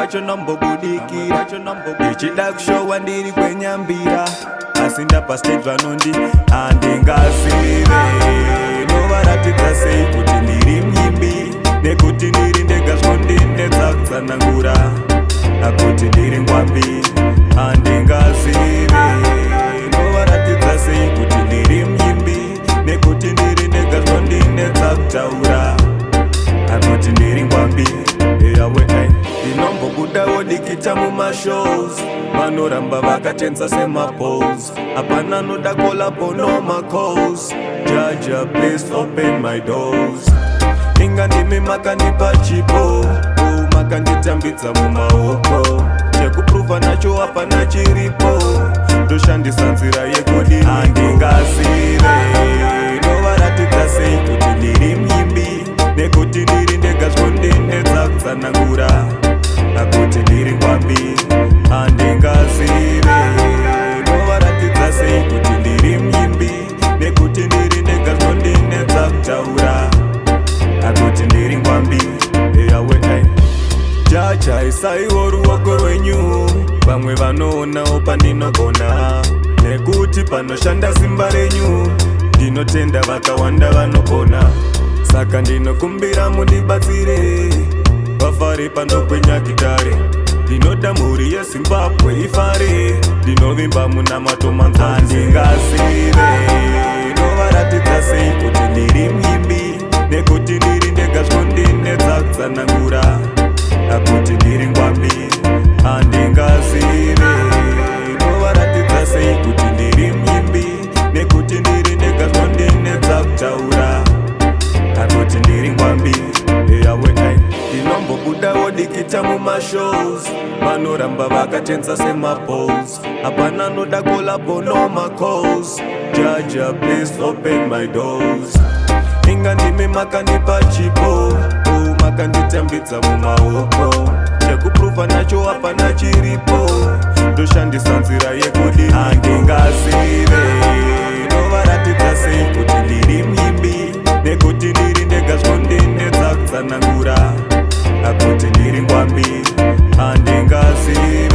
racho nombobudikira ndichida kushowa ndiri kwenyambira asi ndapa stage vanondi handingazive novaratidza sei kuti ndiri mnyimbi nekuti ndiri ndega zvondinetsa kutsanangura akuti ndiri ngwambi handingazive novaratidza sei kuti ndiri mnyimbi nekuti ndiri ndega zvondinetsa kutaura akuti ndiri ngwambi eyawe ndinombobudawo dikita mumashows vanoramba vakatenza semapos hapana noda kolabo no macos jaja please open my doors inga ndimi makandipa chipo makanditambidza mumaoko chekupruvha nacho hapana chiripo ndoshandisa nzira yekudi handingazive novaratidza sei kuti ndiri mnyimbi nekuti ndiri ndega zvondinetsa kutsanangura akuti ndiri ngwambi handingazive novaratidza sei kuti ndiri mnyimbi nekuti ndiri ndega zvondinetsa kutaura akuti ndiri ngwambi eyawe jaja isaiwo ruoko rwenyu vamwe vanoonawo pandinogona nekuti panoshanda simba renyu ndinotenda vakawanda vanokona saka ndinokumbira mundibatsire vafare pandokwenya gitare ndinoda mhuri yezimbabwe ifare ndinovimba munamato manza handingazive novaratidza sei kuti ndiri mnyimbi nekuti ndiri ndega zvondinetsa kutsanangura akuti ndiri ngwambi handingazive novaratidza sei kuti ndiri mnyimbi nekuti ndiri ndega zvondinetsa kutaura akuti ndiri ngwambi eyawe ndinombobudawo dikita mumashows vanoramba vakatenza semapos hapana noda kolabo no macos jaja please open my doors inga ndimi makandipa chipo makanditambidza mumaoko chekupruvha nacho hapana chiripo ndoshandisa nzira yekudi handingazive novaratidza sei kuti ndiri mnyimbi nekuti ndiri ndega zvondinetsa kutsanangura akuti ndiri ngwambi handingazive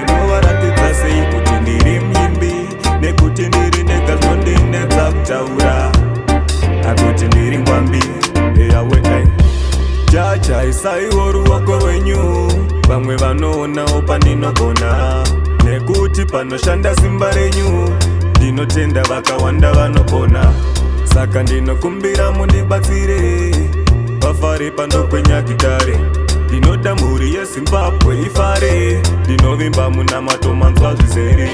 novaratidza sei kuti ndiri mnyimbi nekuti ndiri ndega zvondinetsa kutaura akuti ndiri ngwambi eyawe jaja isaiwo ruoko rwenyu vamwe vanoonawo pandinogona nekuti panoshanda simba renyu ndinotenda vakawanda vanokona saka ndinokumbira mundibatsire vafare pandokwenya gitare ndinoda mhuri yezimbabwe ifare ndinovimba munamato manzwa zvizere